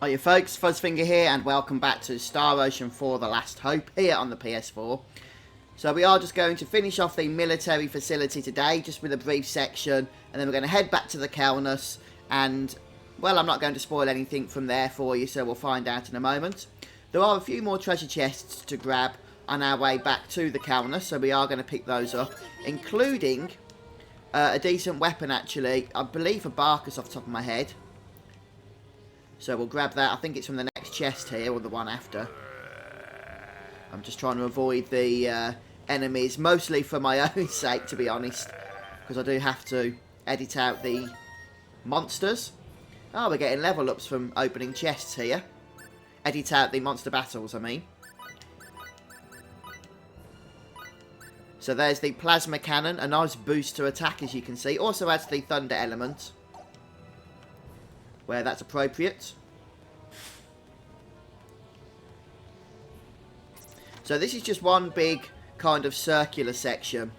Hiya folks, Fuzzfinger here and welcome back to Star Ocean 4 The Last Hope here on the PS4. So we are just going to finish off the military facility today, just with a brief section, and then we're going to head back to the Calnus and, well, I'm not going to spoil anything from there for you, so we'll find out in a moment. There are a few more treasure chests to grab on our way back to the Calnus, so we are going to pick those up, including a decent weapon actually, I believe for Barkus off the top of my head. So we'll grab that. I think it's from the next chest here, or the one after. I'm just trying to avoid the enemies, mostly for my own sake, to be honest. Because I do have to edit out the monsters. Oh, we're getting level ups from opening chests here. Edit out the monster battles, I mean. So there's the plasma cannon, a nice boost to attack, as you can see. Also adds the thunder element, where that's appropriate. So this is just one big kind of circular section,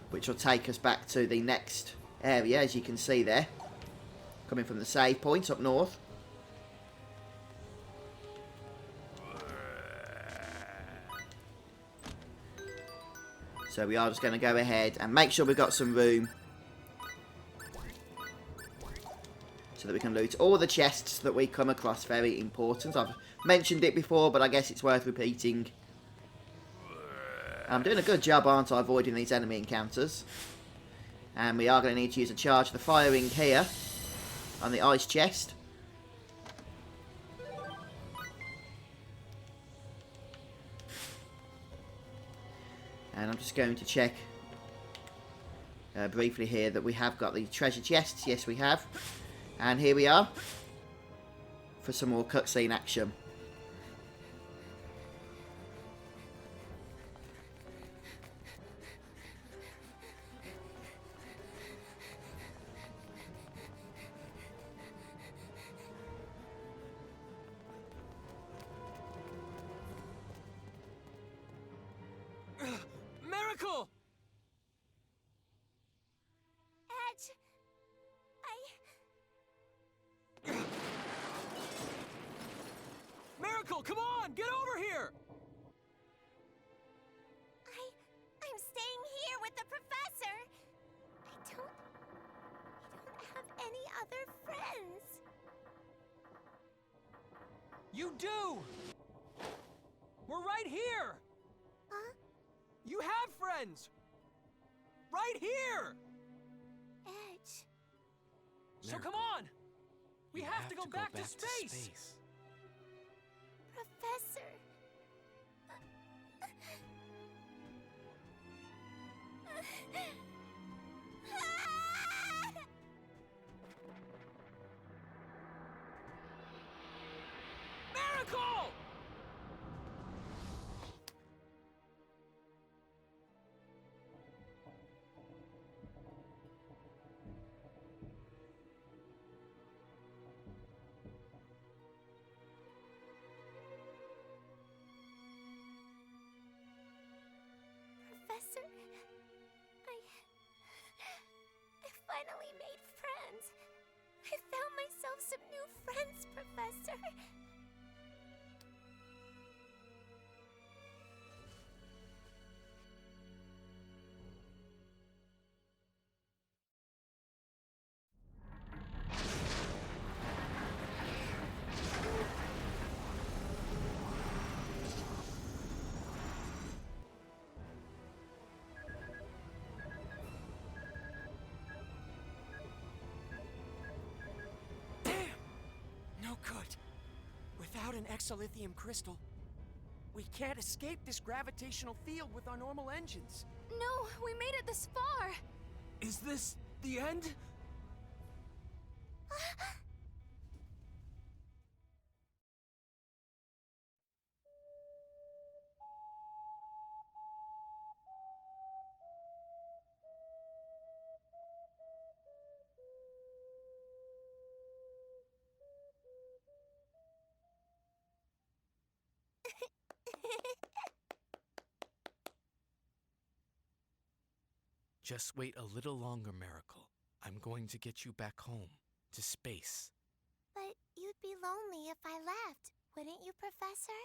which will take us back to the next area, as you can see there, coming from the save point up north. So we are just going to go ahead and make sure we've got some room so that we can loot all the chests that we come across. Very important. I've mentioned it before, but I guess it's worth repeating. I'm doing a good job, aren't I, avoiding these enemy encounters. And we are going to need to use a charge of the firing here on the ice chest. And I'm just going to check briefly here that we have got the treasure chests. Yes, we have. And here we are for some more cutscene action. Miracle! Edge, Miracle, come on! Get over here! I'm staying here with the professor. I don't have any other friends. You do! We're right here! Huh? You have friends! Right here! Edge. So come on! We have to go back to space! Professor. Miracle! Professor, I finally made friends. I found myself some new friends, Professor. No good. Without an exolithium crystal, we can't escape this gravitational field with our normal engines. No, we made it this far. Is this the end? Just wait a little longer, Miracle. I'm going to get you back home, to space. But you'd be lonely if I left, wouldn't you, Professor?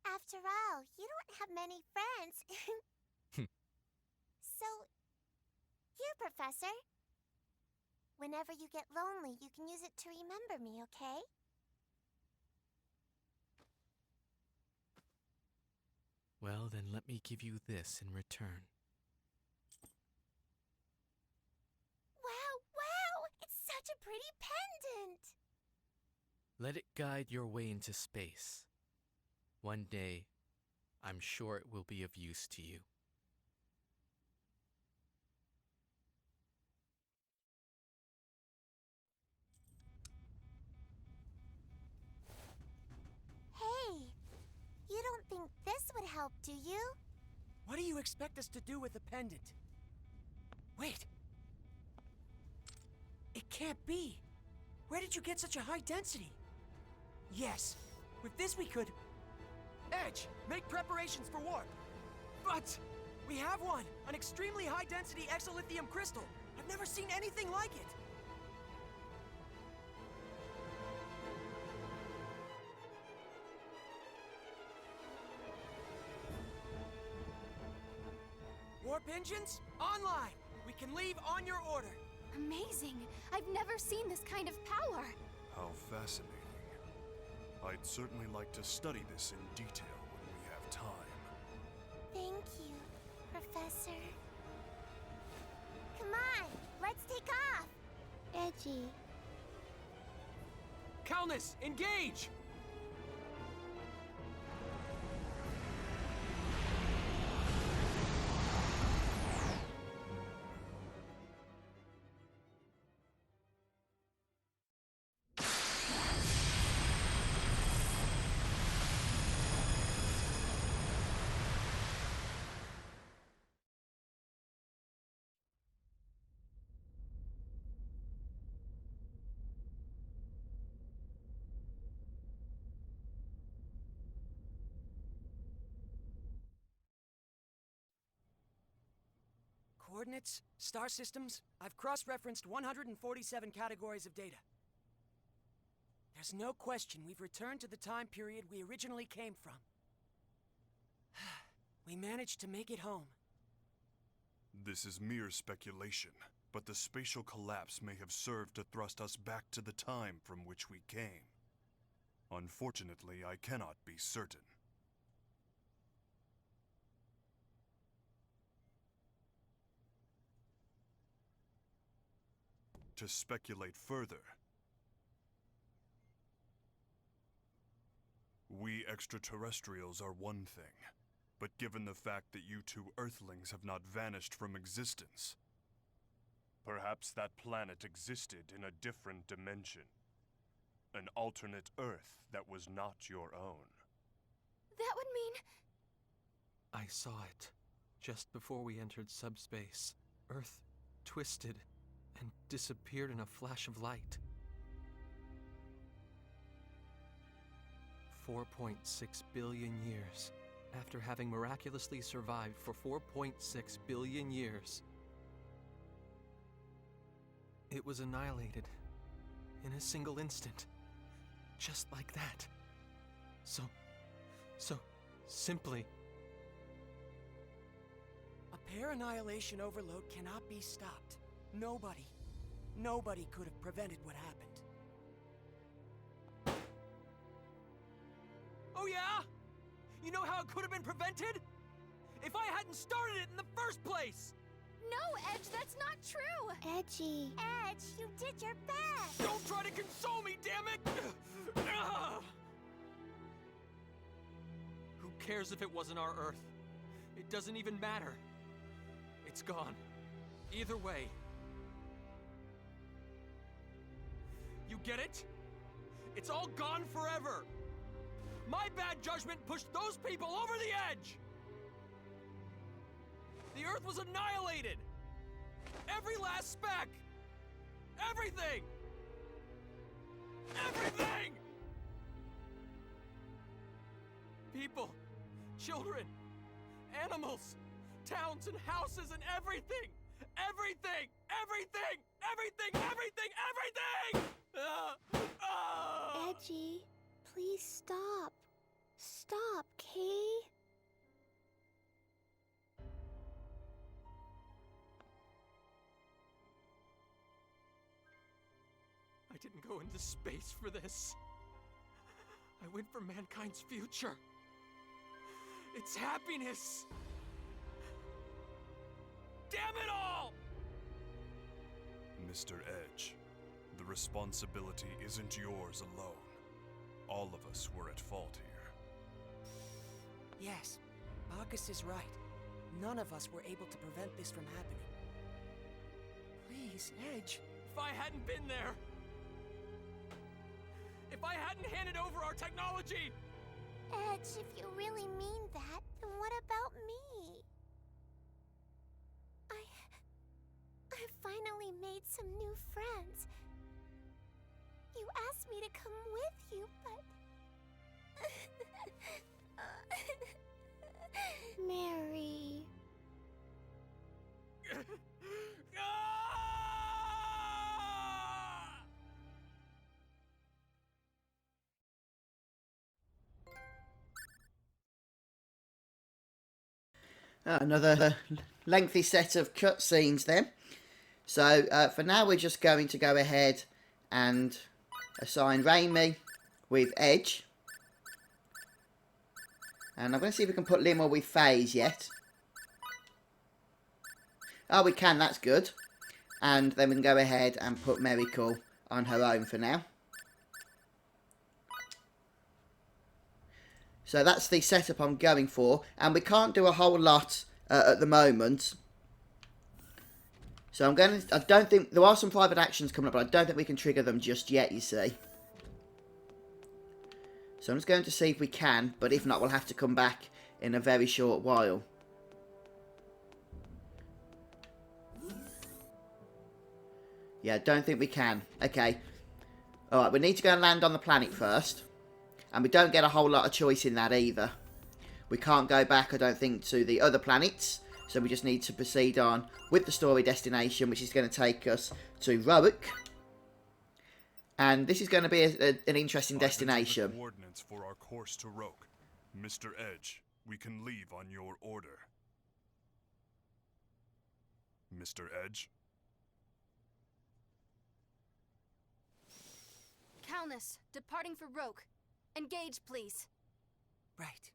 After all, you don't have many friends. So, here, Professor. Whenever you get lonely, you can use it to remember me, okay? Well, then let me give you this in return. Wow! It's such a pretty pendant! Let it guide your way into space. One day, I'm sure it will be of use to you. Hey, you don't think this would help, do you? What do you expect us to do with the pendant? Wait! It can't be! Where did you get such a high density? Yes, with this we could... Edge, make preparations for warp! But we have one! An extremely high-density exolithium crystal! I've never seen anything like it! Warp engines, online! We can leave on your order! Amazing! I've never seen this kind of power! How fascinating. I'd certainly like to study this in detail when we have time. Thank you, Professor. Come on, let's take off! Edgy. Calnus, engage! Coordinates, star systems, I've cross-referenced 147 categories of data. There's no question we've returned to the time period we originally came from. We managed to make it home. This is mere speculation, but the spatial collapse may have served to thrust us back to the time from which we came. Unfortunately, I cannot be certain. To speculate further, we extraterrestrials are one thing, but given the fact that you two Earthlings have not vanished from existence, perhaps that planet existed in a different dimension. An alternate Earth that was not your own. That would mean... I saw it just before we entered subspace. Earth twisted and disappeared in a flash of light. 4.6 billion years. After having miraculously survived for 4.6 billion years, it was annihilated in a single instant. Just like that. So simply. A pair annihilation overload cannot be stopped. Nobody could have prevented what happened. Oh yeah? You know how it could have been prevented? If I hadn't started it in the first place! No, Edge, that's not true! Edgy. Edge, you did your best! Don't try to console me, damn it! Who cares if it wasn't our Earth? It doesn't even matter. It's gone. Either way. You get it? It's all gone forever! My bad judgment pushed those people over the edge! The Earth was annihilated! Every last speck! Everything! Everything! People, children, animals, towns and houses and everything! Everything! Everything! Everything! Everything! Everything! Welchie. Please stop. Stop, Kay. I didn't go into space for this. I went for mankind's future. It's happiness. Damn it all! Mr. Edge, the responsibility isn't yours alone. All of us were at fault here. Yes, Marcus is right. None of us were able to prevent this from happening. Please, Edge. If I hadn't been there, if I hadn't handed over our technology, Edge, if you really mean that, then what about me? I finally made some new friends. You asked me to come with you, but... Mary... Another lengthy set of cutscenes then. So for now we're just going to go ahead and assign Raimi with Edge. And I'm going to see if we can put Limmer with FaZe yet. Oh, we can, that's good. And then we can go ahead and put Miracle on her own for now. So that's the setup I'm going for. And we can't do a whole lot at the moment. So I don't think, there are some private actions coming up, but I don't think we can trigger them just yet, you see. So I'm just going to see if we can, but if not, we'll have to come back in a very short while. Yeah, I don't think we can. Okay. Alright, we need to go and land on the planet first. And we don't get a whole lot of choice in that either. We can't go back, I don't think, to the other planets. So we just need to proceed on with the story destination, which is going to take us to Roak. And this is going to be an interesting destination. The coordinates for our course to Roak. Mr. Edge, we can leave on your order. Mr. Edge? Calnus, departing for Roak. Engage, please. Right.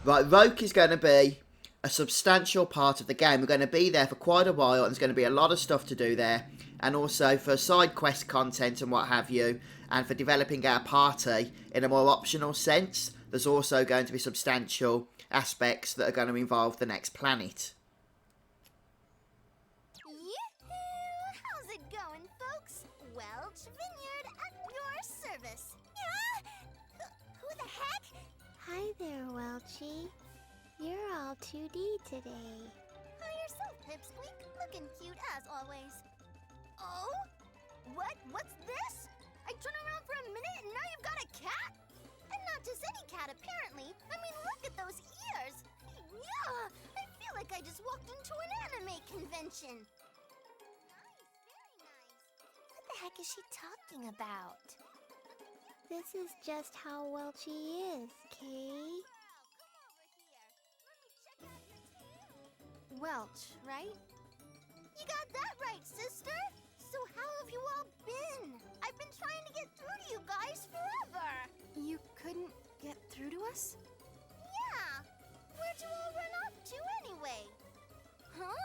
Right, Roak is going to be a substantial part of the game. We're going to be there for quite a while, and there's going to be a lot of stuff to do there. And also for side quest content and what have you, and for developing our party in a more optional sense, there's also going to be substantial aspects that are going to involve the next planet. Yoo-hoo! How's it going, folks? Welch Vineyard at your service. Yeah? Who the heck? Hi there, Welchie. You're all 2D today. Hi yourself, Pipsqueak. Looking cute as always. Oh? What's this? I turn around for a minute and now you've got a cat? And not just any cat, apparently. I mean, look at those ears. Yeah, I feel like I just walked into an anime convention. Nice, very nice. What the heck is she talking about? This is just how Welchie is, Kay. Welch, right? You got that right, sister. So how have you all been? I've been trying to get through to you guys forever. You couldn't get through to us? Yeah. Where'd you all run off to anyway? Huh?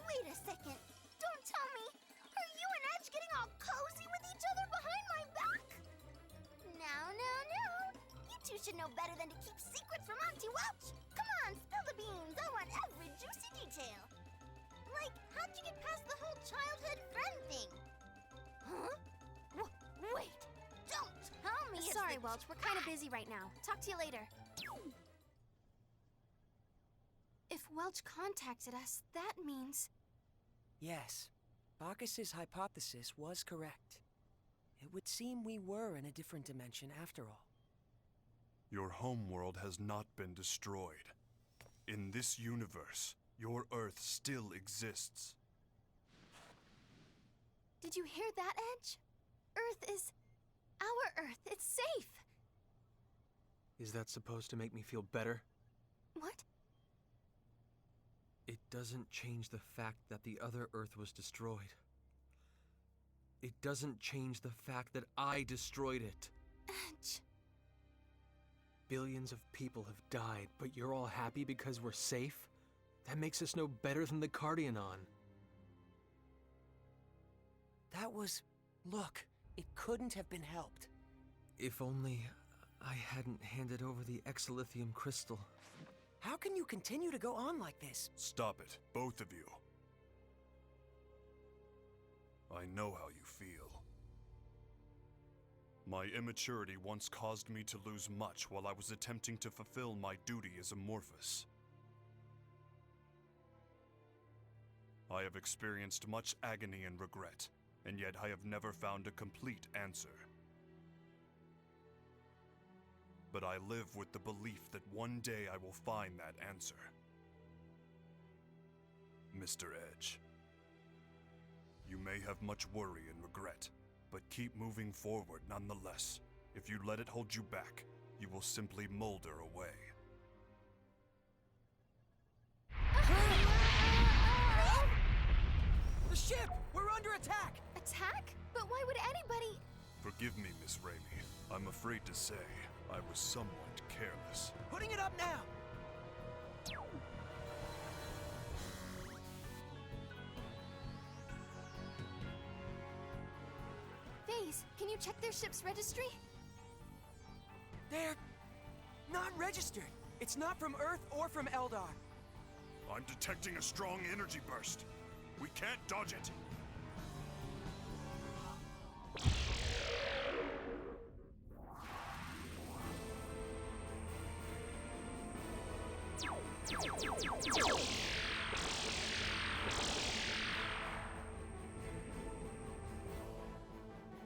Wait a second. Don't tell me. Are you and Edge getting all cozy with each other behind my back? No. You two should know better than to keep secrets from Auntie Welch. Come on, spill the beans. I want every juicy detail. Like, how'd you get past the whole childhood friend thing? Huh? Wait. Don't tell me it's Sorry, the... Welch. We're kind of busy right now. Talk to you later. If Welch contacted us, that means... Yes, Bacchus's hypothesis was correct. It would seem we were in a different dimension after all. Your homeworld has not been destroyed. In this universe, your Earth still exists. Did you hear that, Edge? Earth is our Earth. It's safe. Is that supposed to make me feel better? What? It doesn't change the fact that the other Earth was destroyed. It doesn't change the fact that I destroyed it. Edge. Billions of people have died, but you're all happy because we're safe? That makes us no better than the Cardionon. That was... Look, it couldn't have been helped. If only I hadn't handed over the exilithium crystal. How can you continue to go on like this? Stop it, both of you. I know how you feel. My immaturity once caused me to lose much while I was attempting to fulfill my duty as Amorphous. I have experienced much agony and regret, and yet I have never found a complete answer. But I live with the belief that one day I will find that answer. Mr. Edge, you may have much worry and regret, but keep moving forward nonetheless. If you let it hold you back, you will simply molder away. The ship! We're under attack! Attack? But why would anybody... Forgive me, Miss Raimi. I'm afraid to say I was somewhat careless. Putting it up now! Phase, can you check their ship's registry? They're... not registered. It's not from Earth or from Eldar. I'm detecting a strong energy burst. We can't dodge it.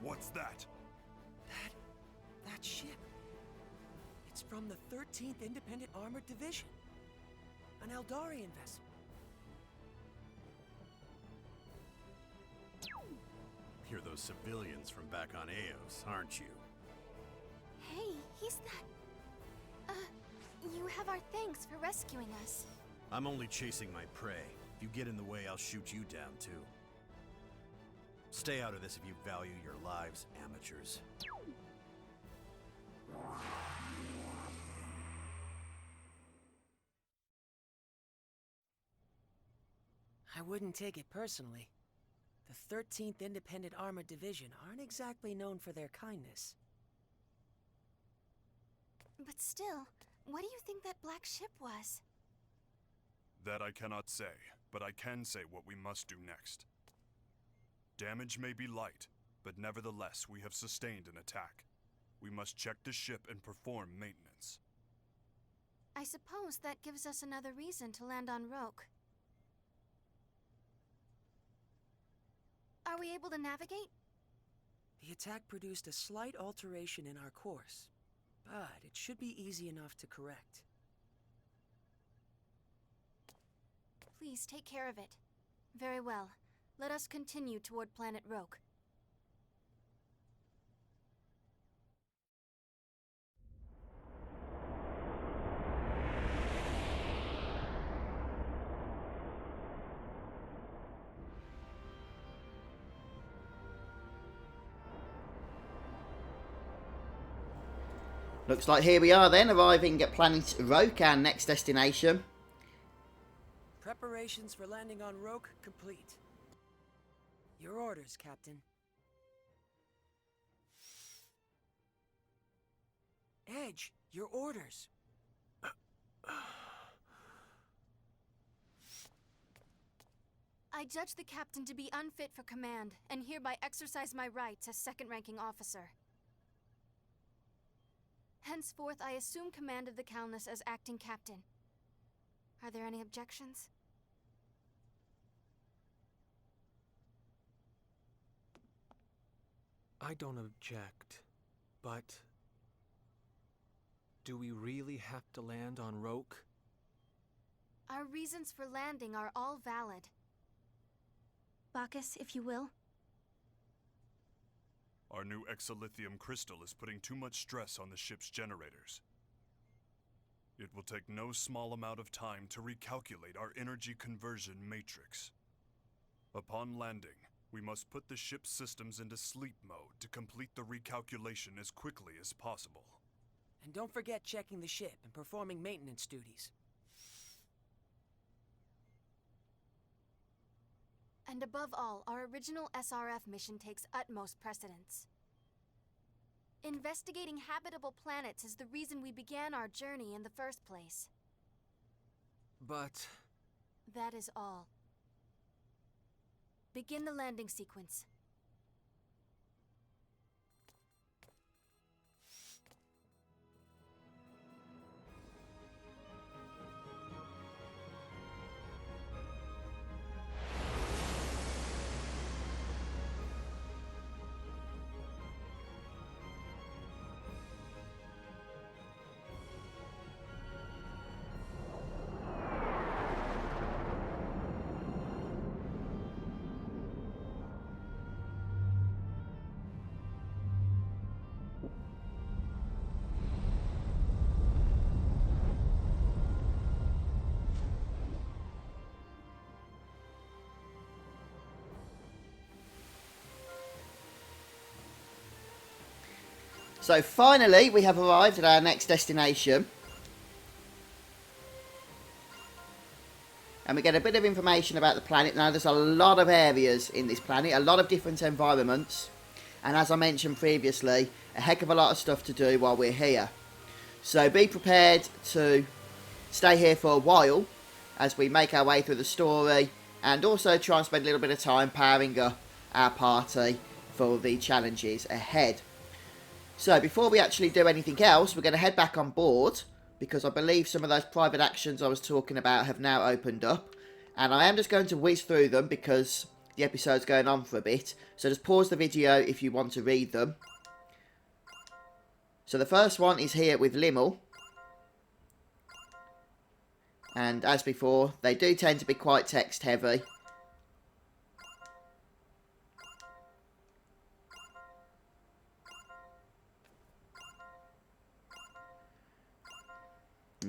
What's that? That ship. It's from the 13th Independent Armored Division. An Eldarian vessel. You're those civilians from back on Eos, aren't you? Hey, he's that... you have our thanks for rescuing us. I'm only chasing my prey. If you get in the way, I'll shoot you down, too. Stay out of this if you value your lives, amateurs. I wouldn't take it personally. The 13th Independent Armored Division aren't exactly known for their kindness. But still, what do you think that black ship was? That I cannot say, but I can say what we must do next. Damage may be light, but nevertheless we have sustained an attack. We must check the ship and perform maintenance. I suppose that gives us another reason to land on Roak. Are we able to navigate? The attack produced a slight alteration in our course, but it should be easy enough to correct. Please take care of it. Very well. Let us continue toward planet Roak. Looks like here we are then, arriving at planet Roak, our next destination. Preparations for landing on Roak complete. Your orders, Captain. Edge, your orders. I judge the captain to be unfit for command, and hereby exercise my rights as second-ranking officer. Henceforth, I assume command of the Calnus as acting captain. Are there any objections? I don't object, but... do we really have to land on Roak? Our reasons for landing are all valid. Bacchus, if you will. Our new exolithium crystal is putting too much stress on the ship's generators. It will take no small amount of time to recalculate our energy conversion matrix. Upon landing, we must put the ship's systems into sleep mode to complete the recalculation as quickly as possible. And don't forget checking the ship and performing maintenance duties. And above all, our original SRF mission takes utmost precedence. Investigating habitable planets is the reason we began our journey in the first place. But... That is all. Begin the landing sequence. So finally, we have arrived at our next destination. And we get a bit of information about the planet. Now, there's a lot of areas in this planet, a lot of different environments. And as I mentioned previously, a heck of a lot of stuff to do while we're here. So be prepared to stay here for a while as we make our way through the story. And also try and spend a little bit of time powering up our party for the challenges ahead. So before we actually do anything else, we're going to head back on board, because I believe some of those private actions I was talking about have now opened up. And I am just going to whiz through them because the episode's going on for a bit. So just pause the video if you want to read them. So the first one is here with Limmel. And as before, they do tend to be quite text heavy.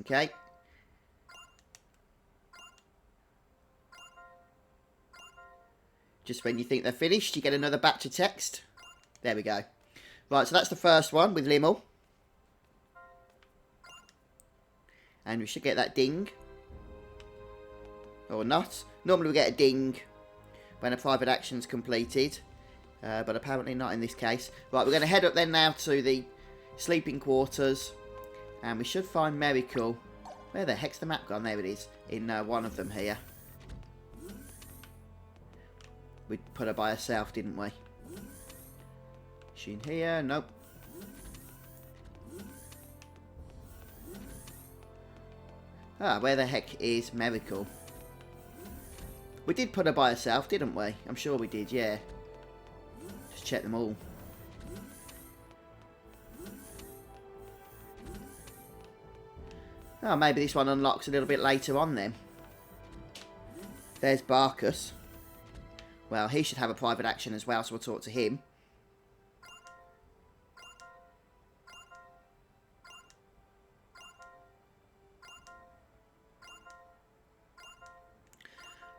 Okay. Just when you think they're finished, you get another batch of text. There we go. Right, so that's the first one with Limmel. And we should get that ding. Or not. Normally we get a ding when a private action's completed. But apparently not in this case. Right, we're going to head up then now to the sleeping quarters. And we should find Miracle. Where the heck's the map gone? There it is. In one of them here. We put her by herself, didn't we? Is she in here? Nope. Ah, where the heck is Miracle? We did put her by herself, didn't we? I'm sure we did, yeah. Just check them all. Oh, maybe this one unlocks a little bit later on then. There's Bacchus. Well, he should have a private action as well, so we'll talk to him.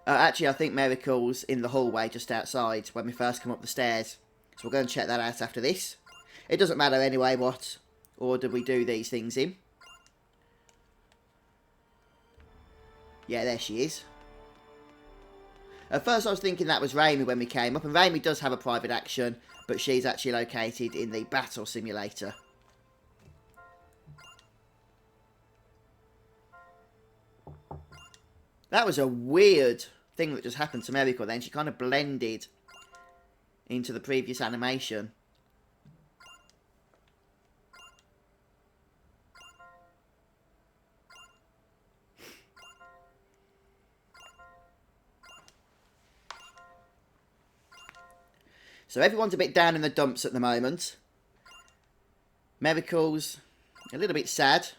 Actually, I think Miracle's in the hallway just outside when we first come up the stairs. So we'll go and check that out after this. It doesn't matter anyway what order we do these things in. Yeah, there she is. At first I was thinking that was Raimi when we came up, and Raimi does have a private action, but she's actually located in the battle simulator. That was a weird thing that just happened to Miracle then. She kind of blended into the previous animation. So everyone's a bit down in the dumps at the moment. Miracle's a little bit sad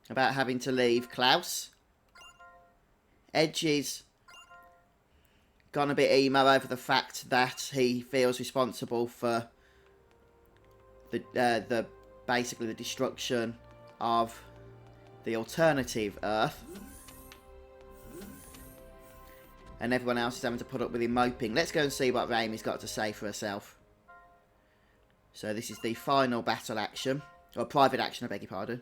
about having to leave Klaus. Edge is gone a bit emo over the fact that he feels responsible for the basically the destruction of the alternative Earth. And everyone else is having to put up with him moping. Let's go and see what Raimi's got to say for herself. So this is the final battle action. Or private action, I beg your pardon.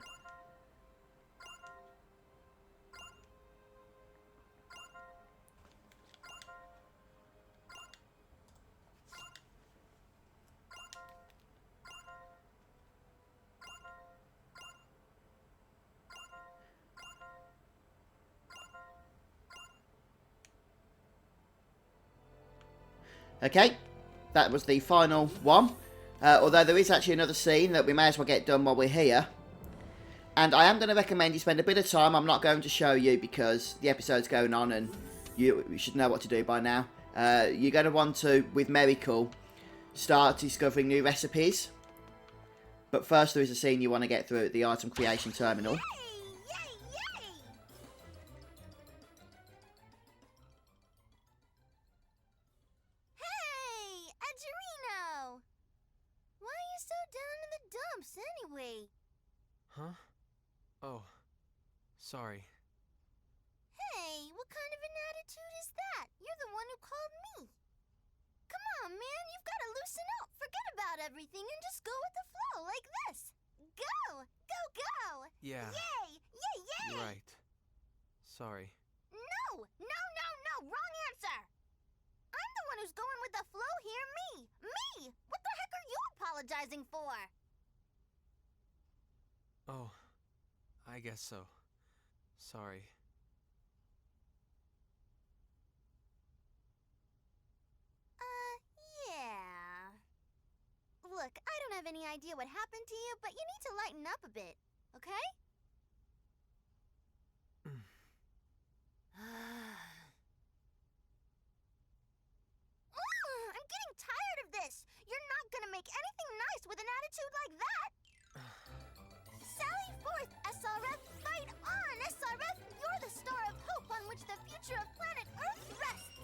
Okay, that was the final one. Although there is actually another scene that we may as well get done while we're here. And I am going to recommend you spend a bit of time. I'm not going to show you because the episode's going on and you should know what to do by now. You're going to want to, with Miracle, start discovering new recipes. But first there is a scene you want to get through at the item creation terminal. Anyway. Huh? Oh, sorry. Hey, what kind of an attitude is that? You're the one who called me. Come on, man, you've got to loosen up. Forget about everything and just go with the flow like this. Go! Go, go! Yeah. Yay! Yay, yay! You're right. Sorry. No! No, no, no! Wrong answer! I'm the one who's going with the flow here, me! Me! What the heck are you apologizing for? Oh, I guess so. Sorry. Yeah. Look, I don't have any idea what happened to you, but you need to lighten up a bit, okay? I'm getting tired of this! You're not gonna make anything nice with an attitude like that! Sally forth, SRF! Fight on, SRF! You're the star of hope on which the future of planet Earth rests!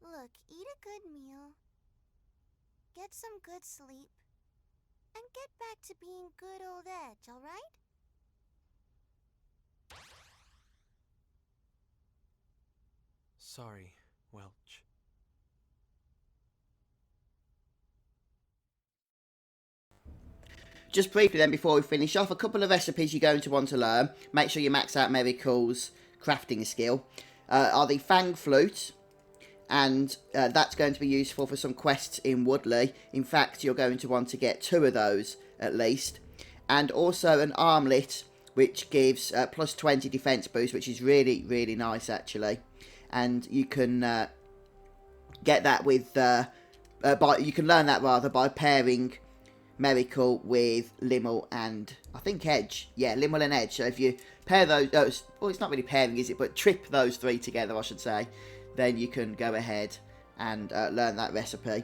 Look, eat a good meal, get some good sleep, and get back to being good old Edge, alright? Sorry, Welch. Just briefly then, before we finish off, a couple of recipes you're going to want to learn. Make sure you max out Miracle's crafting skill. Are the Fang Flute, and that's going to be useful for some quests in Woodley. In fact, you're going to want to get 2 of those at least. And also an Armlet, which gives plus 20 defense boost, which is really, really nice actually. And you can get that with, you can learn that rather by pairing Miracle with Limmel and I think Edge. Yeah, Limmel and Edge. So if you pair those, well, it's not really pairing, is it? But trip those 3 together, I should say. Then you can go ahead and learn that recipe.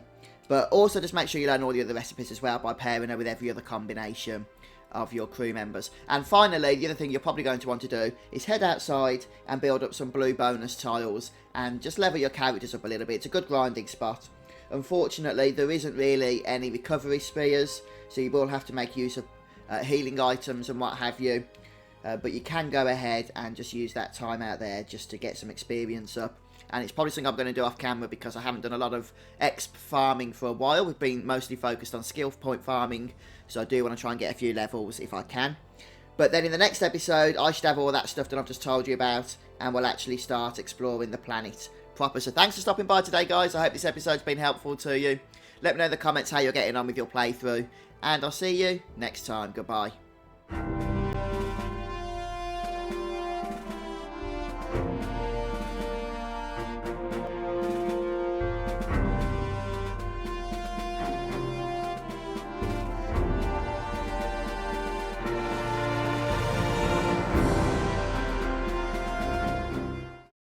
But also just make sure you learn all the other recipes as well by pairing her with every other combination of your crew members. And finally, the other thing you're probably going to want to do is head outside and build up some blue bonus tiles and just level your characters up a little bit. It's a good grinding spot. Unfortunately, there isn't really any recovery spears, so you will have to make use of healing items and what have you. But you can go ahead and just use that time out there just to get some experience up. And it's probably something I'm going to do off camera because I haven't done a lot of exp farming for a while. We've been mostly focused on skill point farming, so I do want to try and get a few levels if I can. But then in the next episode, I should have all that stuff that I've just told you about, and we'll actually start exploring the planet proper. So thanks for stopping by today, guys. I hope this episode's been helpful to you. Let me know in the comments how you're getting on with your playthrough, and I'll see you next time. Goodbye.